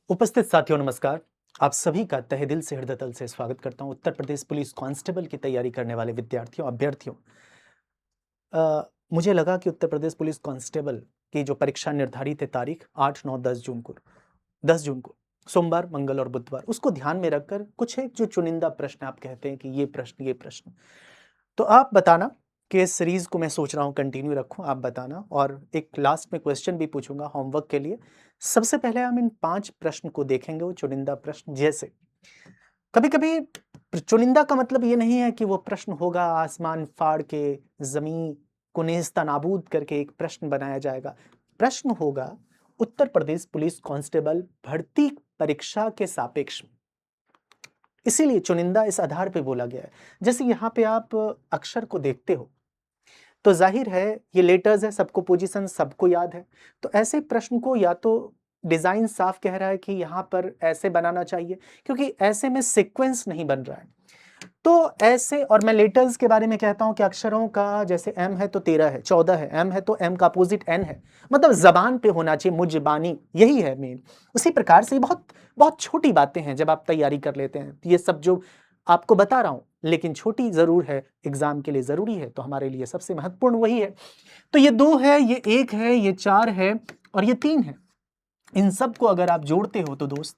उपस्थित साथियों नमस्कार। आप सभी का तहे दिल से हृदय तल से स्वागत करता हूं। उत्तर प्रदेश पुलिस कांस्टेबल की तैयारी करने वाले विद्यार्थियों अभ्यर्थियों, मुझे लगा कि उत्तर प्रदेश पुलिस कांस्टेबल की जो परीक्षा निर्धारित है तारीख 8, 9, 10 जून को सोमवार, मंगल और बुधवार, उसको ध्यान में रखकर कुछ एक जो चुनिंदा प्रश्न आप कहते हैं कि ये प्रश्न, तो आप बताना कि इस सीरीज को मैं सोच रहा हूं कंटिन्यू रखूं। आप बताना और एक लास्ट में क्वेश्चन भी पूछूंगा होमवर्क के लिए। सबसे पहले हम इन 5 प्रश्न को देखेंगे, वो चुनिंदा प्रश्न। जैसे कभी-कभी चुनिंदा का मतलब ये नहीं है कि वो प्रश्न होगा आसमान फाड़ के, ज़मीं को नेस्तनाबूद करके एक प्रश्न बनाया जाएगा। प्रश्न होगा उत्तर प्रदेश पुलिस कांस्टेबल भर्ती परीक्षा के सापेक्ष में। इसीलिए चुनिंदा इस आधार पे बोला गया है। जैसे यहाँ पे आप अक्षर को देखते हो, तो ज़ाहिर है ये लेटर्स है, सबको पोजीशन सबको याद है। तो ऐसे प्रश्न को या तो डिज़ाइन साफ कह रहा है कि यहाँ पर ऐसे बनाना चाहिए, क्योंकि ऐसे में सीक्वेंस नहीं बन रहा है। तो ऐसे, और मैं लेटर्स के बारे में कहता हूँ कि अक्षरों का जैसे M है तो 13 है, 14 है, M है तो M का अपोजिट N है, मतलब ज़बान पे होना चाहिए, मुज़बानी, यही है मेन। उसी प्रकार से बहुत बहुत छोटी बातें हैं जब आप तैयारी कर लेते हैं। ये सब जो आपको बता रहा हूँ, लेकिन छोटी ज़रूर है, एग्ज़ाम के लिए ज़रूरी है, तो हमारे लिए सबसे महत्वपूर्ण वही है। तो ये 2 है, ये 1 है, ये 4 है और ये 3 है। इन सब को अगर आप जोड़ते हो तो दोस्त,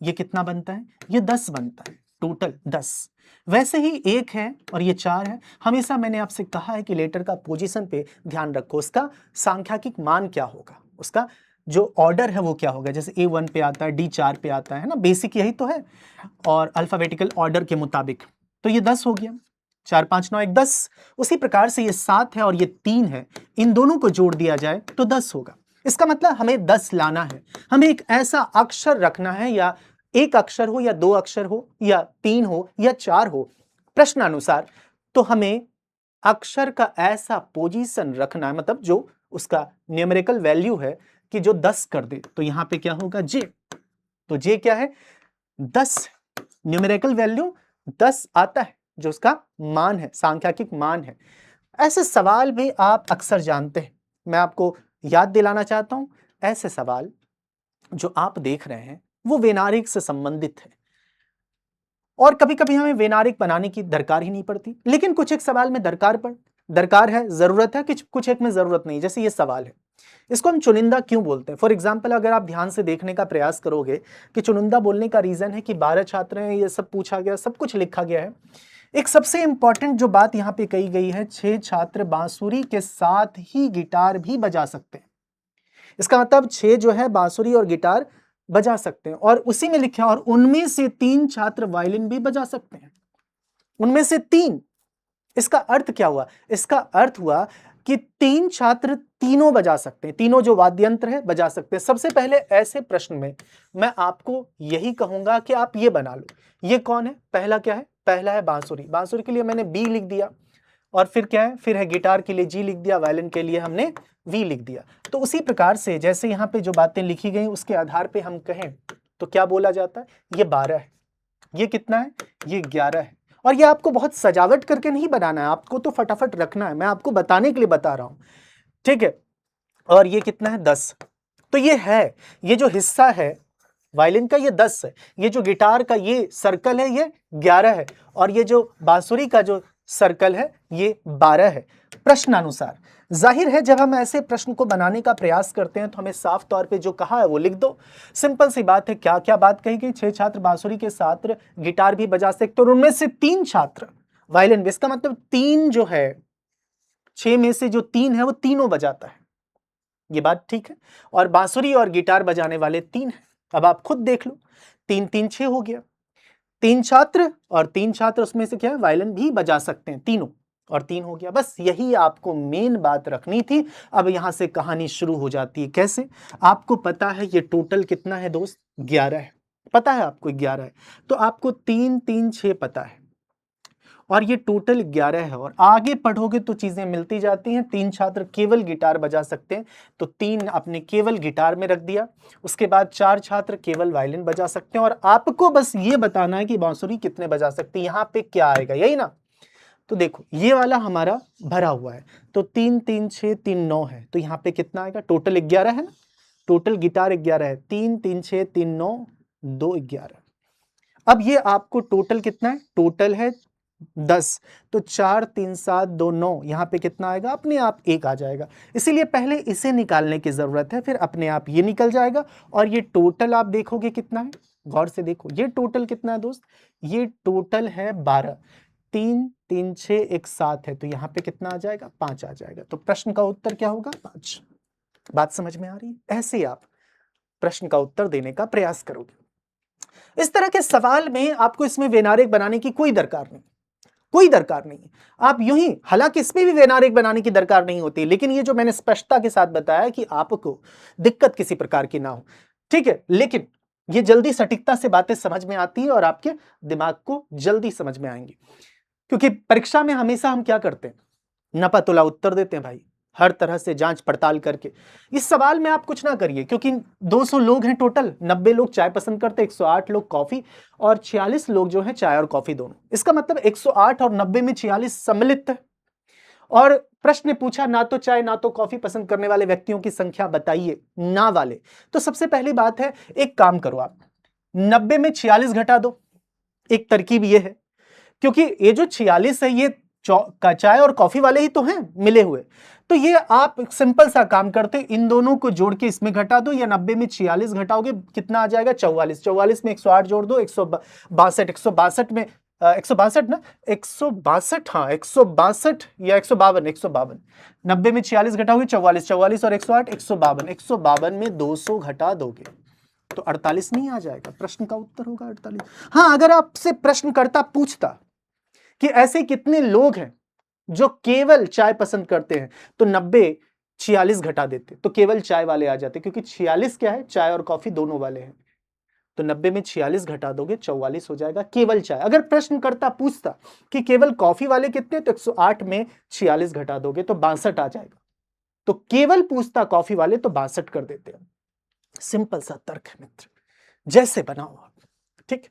ये कितना बनता है? ये 10 बनता है, टोटल 10। वैसे ही 1 है और ये 4 है। हमेशा मैंने आपसे कहा है कि लेटर का पोजीशन पे ध्यान रखो, उसका सांख्यिक मान क्या होगा, उसका जो ऑर्डर है वो क्या होगा। जैसे A1 पे आता है, D 4 पे आता है ना, बेसिक यही तो है, और अल्फाबेटिकल ऑर्डर के मुताबिक। तो ये 10 हो गया, 4, 5, 9, 1, 10। उसी प्रकार से ये 7 है और ये 3 है, इन दोनों को जोड़ दिया जाए तो 10 होगा। इसका मतलब हमें 10 लाना है। हमें एक ऐसा अक्षर रखना है, या एक अक्षर हो या 2 अक्षर हो या 3 हो या 4 हो, प्रश्नानुसार। तो हमें अक्षर का ऐसा पोजीशन रखना है, मतलब जो उसका न्यूमेरिकल वैल्यू है कि जो 10 कर दे। तो यहां पे क्या होगा? J। तो J क्या है? 10। न्यूमेरिकल वैल्यू 10 आता है, जो उसका मान है, सांख्यिक मान है। ऐसे सवाल भी आप अक्सर जानते हैं। मैं आपको याद दिलाना चाहता हूं, ऐसे सवाल जो आप देख रहे हैं वो वेनारिक से संबंधित है, और कभी-कभी हमें वेनारिक बनाने की दरकार ही नहीं पड़ती, लेकिन कुछ एक सवाल में दरकार है, जरूरत है, कुछ एक में जरूरत नहीं। जैसे ये सवाल है, इसको हम चुनिंदा क्यों बोलते हैं? फॉर एग्जाम्पल, अगर आप ध्यान से देखने का प्रयास करोगे कि चुनिंदा बोलने का रीजन है कि 12 छात्र हैं, ये सब पूछा गया, सब कुछ लिखा गया है। एक सबसे इंपॉर्टेंट जो बात यहाँ पे कही गई है, 6 छात्र बांसुरी के साथ ही गिटार भी बजा सकते हैं। इसका मतलब 6 जो है बांसुरी और गिटार बजा सकते हैं, और उसी में लिखा है और उनमें से 3 छात्र वायलिन भी बजा सकते हैं। उनमें से 3। इसका अर्थ क्या हुआ? इसका अर्थ हुआ कि 3 छात्र तीनों बजा सकते हैं, तीनों जो वाद्य यंत्र है बजा सकते हैं। सबसे पहले ऐसे प्रश्न में मैं आपको यही कहूंगा कि आप ये बना लो। ये कौन है? पहला क्या है? पहला है बांसुरी। बांसुरी के लिए मैंने बी लिख दिया, और फिर क्या है? फिर है गिटार के लिए जी लिख दिया, वायलिन के लिए हमने वी लिख दिया। तो उसी प्रकार से जैसे यहाँ पे जो बातें लिखी गई उसके आधार पे हम कहें तो क्या बोला जाता है? ये 12 है। ये कितना है? ये 11 है। और ये आपको बहुत सजावट करके नहीं बनाना है, आपको तो फटाफट रखना है, मैं आपको बताने के लिए बता रहा हूं, ठीक है। और ये कितना है? 10। तो ये है, ये जो हिस्सा है वायलिन का ये 10 है, ये जो गिटार का ये सर्कल है ये 11 है, और ये जो बांसुरी का जो सर्कल है ये 12 है। प्रश्नानुसार जाहिर है जब हम ऐसे प्रश्न को बनाने का प्रयास करते हैं तो हमें साफ तौर पे जो कहा है वो लिख दो। सिंपल सी बात है। क्या क्या बात कही गई? 6 छात्र बांसुरी के साथ गिटार भी बजा सकते, और उनमें से 3 छात्र वायलिन भी। इसका मतलब 3 जो है, 6 में से जो 3 है वो तीनों बजाता है। ये बात ठीक है। और बांसुरी और गिटार बजाने वाले 3 हैं। अब आप खुद देख लो, 3 3 6 हो गया। 3 छात्र और 3 छात्र, उसमें से क्या है? वायलिन भी बजा सकते हैं तीनों, और 3 हो गया। बस यही आपको मेन बात रखनी थी। अब यहां से कहानी शुरू हो जाती है। कैसे? आपको पता है ये टोटल कितना है दोस्त? 11 है। पता है आपको 11 है, तो आपको 3 3 6 पता है, और ये टोटल 11 है। और आगे पढ़ोगे तो चीजें मिलती जाती हैं। 3 छात्र केवल गिटार बजा सकते हैं, तो 3 आपने केवल गिटार में रख दिया। उसके बाद 4 छात्र केवल वायलिन बजा सकते हैं, और आपको बस ये बताना है कि बांसुरी कितने बजा सकते हैं। यहाँ पे क्या आएगा, यही ना? तो देखो ये वाला हमारा भरा हुआ है, तो 3 3 6 3 9 है, तो यहाँ पे कितना आएगा? टोटल 11 है ना, टोटल गिटार 11 है, 3 3 6 3 9 2 11। अब ये आपको टोटल कितना है, टोटल है 10, तो 4 3 7 2 9, यहाँ पे कितना आएगा, अपने आप 1 आ जाएगा। इसीलिए पहले इसे निकालने की जरूरत है, फिर अपने आप ये निकल जाएगा। और ये टोटल आप देखोगे कितना है, गौर से देखो ये टोटल कितना है दोस्त, ये टोटल है 12, 3 3 6 1 7 है, तो यहाँ पे कितना आ जाएगा, 5 आ जाएगा। तो प्रश्न का उत्तर क्या होगा, 5। बात समझ में आ रही है? ऐसे आप प्रश्न का उत्तर देने का प्रयास करोगे। इस तरह के सवाल में आपको इसमें वेनारेक बनाने की कोई दरकार नहीं, कोई दरकार नहीं है। आप यूं ही, हालांकि इसमें भी वेनारेक बनाने की दरकार नहीं होती, लेकिन ये जो मैंने स्पष्टता के साथ बताया कि आपको दिक्कत किसी प्रकार की ना हो, ठीक है। लेकिन ये जल्दी सटीकता से बातें समझ में आती है और आपके दिमाग को जल्दी समझ में आएंगी, क्योंकि परीक्षा में हमेशा हम क्या करते हैं, नपा-तुला उत्तर देते हैं भाई, हर तरह से जांच पड़ताल करके। इस सवाल में आप कुछ ना करिए, क्योंकि 200 लोग हैं टोटल, 90 लोग चाय पसंद करते हैं, 108 लोग कॉफी, और 46 लोग जो हैं चाय और कॉफी दोनों। इसका मतलब 108 और 90 में 46 सम्मिलित है। और प्रश्न ने पूछा ना तो चाय ना तो कॉफी पसंद करने वाले व्यक्तियों की संख्या बताइए, ना वाले। तो सबसे पहली बात है, एक काम करो आप, 90 में 46 घटा दो। एक तरकीब ये है, क्योंकि ये जो 46 है ये चाय और कॉफी वाले ही तो हैं मिले हुए, तो ये आप सिंपल सा काम करते, इन दोनों को जोड़ के इसमें घटा दो, या 90 में 46 घटाओगे कितना आ जाएगा, 44। 44 में 108 जोड़ दो, 162। 162 में 162 ना, 162, हाँ 162 या 152, 152। 90 में 46 घटाओगे 44, 44 और 108 152, 152 में 200 घटा दोगे तो 48 नहीं आ जाएगा, प्रश्न का उत्तर होगा 48। हाँ, अगर आपसे प्रश्नकर्ता पूछता कि ऐसे कितने लोग हैं जो केवल चाय पसंद करते हैं, तो 90 46 घटा देते तो केवल चाय वाले आ जाते, क्योंकि 46 क्या है, चाय और कॉफी दोनों वाले हैं। तो 90 में 46 घटा दोगे 44 हो जाएगा केवल चाय। अगर प्रश्नकर्ता पूछता कि केवल कॉफी वाले कितने, तो 108 में 46 घटा दोगे तो 62 आ जाएगा। तो केवल पूछता कॉफी वाले तो 62 कर देते हैं। सिंपल सा तर्क है मित्र, जैसे बनाओ आप, ठीक।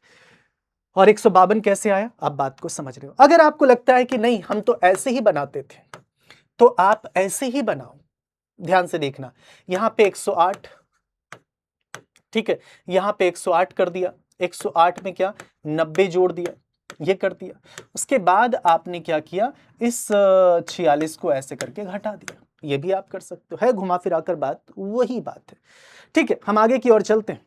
और 152 कैसे आया, आप बात को समझ रहे हो। अगर आपको लगता है कि नहीं हम तो ऐसे ही बनाते थे, तो आप ऐसे ही बनाओ। ध्यान से देखना, यहां पे 108, ठीक है, यहां पे 108 कर दिया, 108 में क्या 90 जोड़ दिया, ये कर दिया। उसके बाद आपने क्या किया, इस 46 को ऐसे करके घटा दिया। ये भी आप कर सकते हो, है घुमा फिरा कर बात वही बात है, ठीक है। हम आगे की ओर चलते हैं।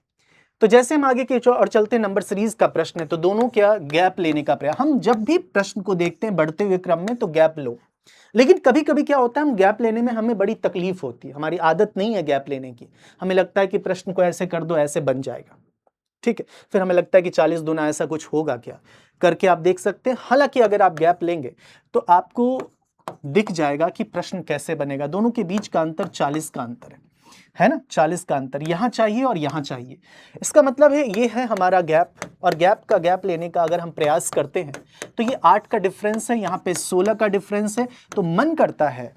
तो जैसे हम आगे की ओर चलते हैं, नंबर सीरीज का प्रश्न है, तो दोनों क्या गैप लेने का प्रयास। हम जब भी प्रश्न को देखते हैं बढ़ते हुए क्रम में तो गैप लो, लेकिन कभी कभी क्या होता है, हम गैप लेने में हमें बड़ी तकलीफ होती है, हमारी आदत नहीं है गैप लेने की। हमें लगता है कि प्रश्न को ऐसे कर दो ऐसे बन जाएगा, ठीक है। फिर हमें लगता है कि 40 दूना ऐसा कुछ होगा क्या, करके आप देख सकते हैं। हालांकि अगर आप गैप लेंगे तो आपको दिख जाएगा कि प्रश्न कैसे बनेगा। दोनों के बीच का अंतर 40 का अंतर है ना, 40 का अंतर यहां चाहिए और यहां चाहिए। इसका मतलब है ये है हमारा गैप, और गैप लेने का अगर हम प्रयास करते हैं तो ये 8 का डिफरेंस है, यहां पे 16 का डिफरेंस है। तो मन करता है,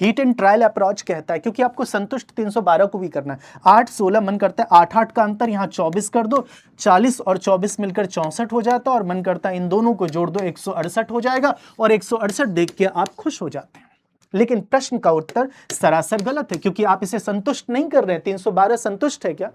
हीट एंड ट्रायल अप्रोच कहता है, क्योंकि आपको संतुष्ट 312 को भी करना है। 8 16 मन करता है 8 8 का अंतर, यहाँ 24 कर दो, 40 और 24 मिलकर 64 हो जाता है, और मन करता है इन दोनों को जोड़ दो 168 हो जाएगा, और 168 देख के आप खुश हो जाते हैं। लेकिन प्रश्न का उत्तर सरासर गलत है, क्योंकि आप इसे संतुष्ट नहीं कर रहे हैं। 312 संतुष्ट है क्या,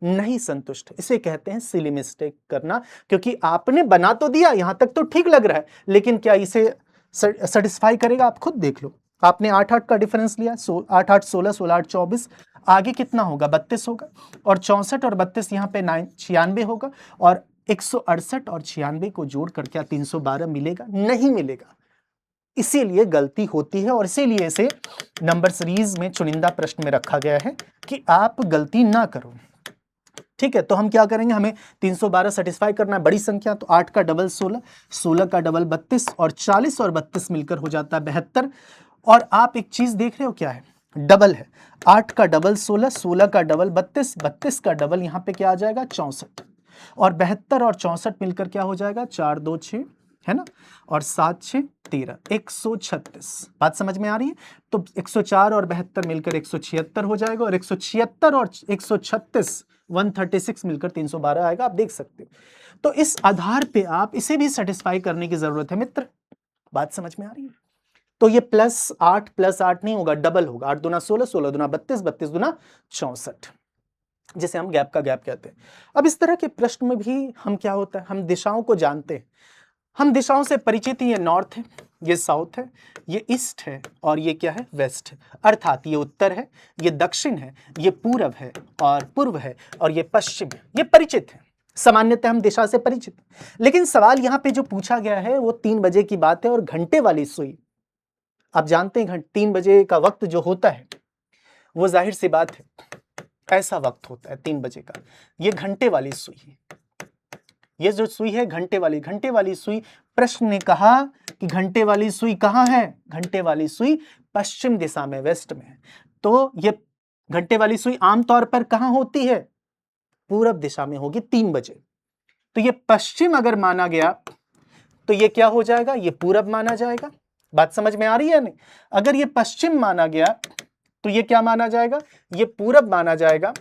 नहीं संतुष्ट। इसे कहते हैं सिली मिस्टेक करना, क्योंकि आपने बना तो दिया, यहां तक तो ठीक लग रहा है, लेकिन क्या इसे सेटिस्फाई करेगा, आप खुद देख लो। आपने 8 8 का डिफरेंस लिया, 8 8 16, 16 8 24, आगे कितना होगा 32 होगा, और 64 और 32 यहाँ पे 96 होगा, और 168 और 96 को जोड़ कर क्या 312 मिलेगा, नहीं मिलेगा। इसीलिए गलती होती है, और इसीलिए इसे नंबर सीरीज में चुनिंदा प्रश्न में रखा गया है कि आप गलती ना करो, ठीक है। तो हम क्या करेंगे, हमें 312 सेटिस्फाई करना है, बड़ी संख्या, तो 8 का डबल 16, 16 का डबल 32, और 40 और 32 मिलकर हो जाता है 72। और आप एक चीज देख रहे हो क्या है, डबल है। 8 का डबल 16, 16 का डबल 32, 32 का डबल यहाँ पे क्या आ जाएगा 64, और 72 और 64 मिलकर क्या हो जाएगा 4 2 6, है ना, और 7 6 13, 136। बात समझ में आ रही है। तो 104 और 72 मिलकर 176 हो जाएगा, और 176 और 136 136 मिलकर 312 आएगा, आप देख सकते हो। तो इस आधार पे आप इसे भी सेटिस्फाई करने की जरूरत है मित्र। बात समझ में आ रही है। तो ये +8 +8 नहीं होगा, डबल होगा। 8 दूना 16, 16 दूना 32, 32 दूना 64, जिसे हम गैप का गैप कहते हैं। अब इस तरह के प्रश्न में भी हम क्या होता है, हम दिशाओं को जानते हैं, हम दिशाओं से परिचित हैं। ये नॉर्थ है, ये साउथ है, ये ईस्ट है और ये क्या है, वेस्ट है। अर्थात ये उत्तर है, ये दक्षिण है, ये पूरब है और पूर्व है और ये पश्चिम है। ये परिचित है, सामान्यतः हम दिशा से परिचित हैं। लेकिन सवाल यहाँ पे जो पूछा गया है वो 3 बजे की बात है और घंटे वाली सुई, आप जानते हैं 3 बजे का वक्त जो होता है वो जाहिर सी बात है ऐसा वक्त होता है 3 बजे का। ये घंटे वाली सुई है, ये जो सुई है घंटे वाली सुई। प्रश्न ने कहा कि घंटे वाली सुई कहाँ है, घंटे वाली सुई पश्चिम दिशा में, वेस्ट में है। तो ये घंटे वाली सुई आमतौर पर कहाँ होती है, पूरब दिशा में होगी 3 बजे। तो ये पश्चिम अगर माना गया तो ये क्या हो जाएगा, ये पूरब माना जाएगा। बात समझ में आ रही है नहीं? अगर ये पश्चिम माना गया तो ये क्या माना जाएगा, ये पूरब माना जाएगा,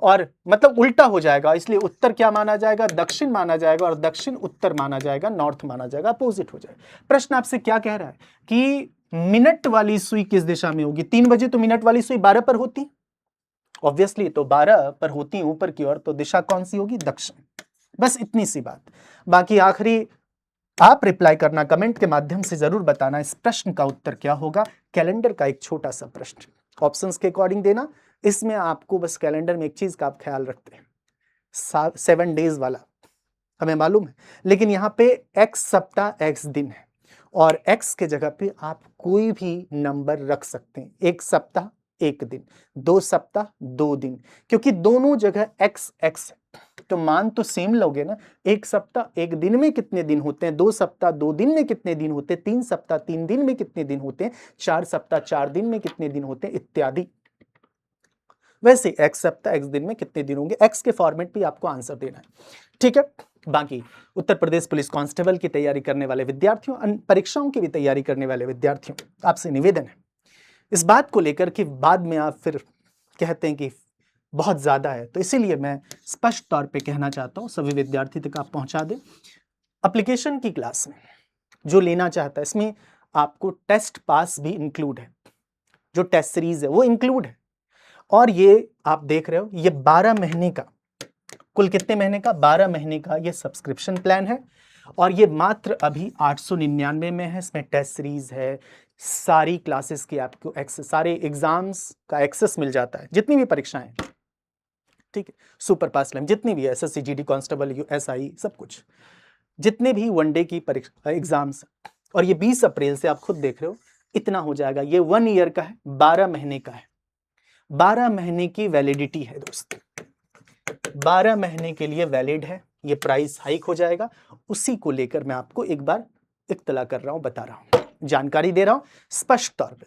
और मतलब उल्टा हो जाएगा। इसलिए उत्तर क्या माना जाएगा, दक्षिण माना जाएगा, और दक्षिण उत्तर माना जाएगा, नॉर्थ माना जाएगा, अपोजिट हो जाएगा। प्रश्न आपसे क्या कह रहा है कि मिनट वाली सुई किस दिशा में होगी। 3 बजे तो मिनट वाली सुई 12 पर होती, ऑब्वियसली तो 12 पर होती ऊपर की ओर, तो दिशा कौन सी होगी, दक्षिण। बस इतनी सी बात। बाकी आखिरी आप रिप्लाई करना, कमेंट के माध्यम से जरूर बताना इस प्रश्न का उत्तर क्या होगा। कैलेंडर का एक छोटा सा प्रश्न, ऑप्शंस के अकॉर्डिंग देना। इसमें आपको बस कैलेंडर में एक चीज का आप ख्याल रखते हैं, 7 डेज वाला हमें मालूम है, लेकिन यहाँ पे x सप्ताह x दिन है और x के जगह पे आप कोई भी नंबर रख सकते हैं। 1 सप्ताह 1 दिन, 2 सप्ताह 2 दिन, क्योंकि दोनों जगह x x है तो मान तो सेम लोगे ना। 1 सप्ताह 1 दिन में कितने दिन होते हैं, 2 सप्ताह 2 दिन में कितने दिन होते हैं, 3 सप्ताह 3 दिन में कितने दिन होते हैं, 4 सप्ताह 4 दिन में कितने दिन होते हैं, इत्यादि। वैसे x सप्ताह x दिन में कितने दिन होंगे, x के फॉर्मेट पे आपको आंसर देना है, ठीक है। बाकी उत्तर प्रदेश पुलिस कांस्टेबल की तैयारी करने वाले विद्यार्थियों, अन्य परीक्षाओं की भी तैयारी करने वाले विद्यार्थियों, आपसे निवेदन है इस बात को लेकर कि बाद में आप फिर कहते हैं कि बहुत ज्यादा है, तो इसीलिए मैं स्पष्ट तौर पे कहना चाहता हूं सभी विद्यार्थी तक आप पहुंचा दें। एप्लीकेशन की क्लास में जो लेना चाहता है, इसमें आपको टेस्ट पास भी इंक्लूड है, जो टेस्ट सीरीज है वो इंक्लूड है। और ये आप देख रहे हो, ये 12 महीने का, कुल कितने महीने का, 12 महीने का ये सब्सक्रिप्शन प्लान है और ये मात्र अभी 899 में है। इसमें टेस्ट सीरीज है, सारी क्लासेस की आपको एक्सेस, सारे एग्जाम्स का एक्सेस मिल जाता है, जितनी भी परीक्षाएं, ठीक है, सुपर पास लाइन जितनी भी है, SSC GD कांस्टेबल SI सब कुछ, जितने भी वनडे की परीक्षा एग्जाम्स। और ये 20 अप्रैल से आप खुद देख रहे हो इतना हो जाएगा। ये 1 ईयर का है, 12 महीने का है, 12 महीने की वैलिडिटी है दोस्त, 12 महीने के लिए वैलिड है। ये प्राइस हाइक हो जाएगा, उसी को लेकर मैं आपको एक बार इत्तला कर रहा हूं, बता रहा हूं, जानकारी दे रहा हूं स्पष्ट तौर पे।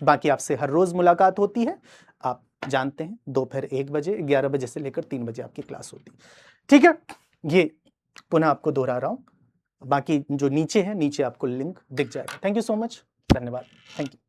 बाकी आपसे हर रोज मुलाकात होती है, आप जानते हैं, दोपहर 1 बजे, 11 बजे से लेकर 3 बजे आपकी क्लास होती है, ठीक है। ये पुनः आपको दोहरा रहा हूं, बाकी जो नीचे है, नीचे आपको लिंक दिख जाएगा। थैंक यू सो मच, धन्यवाद, थैंक यू।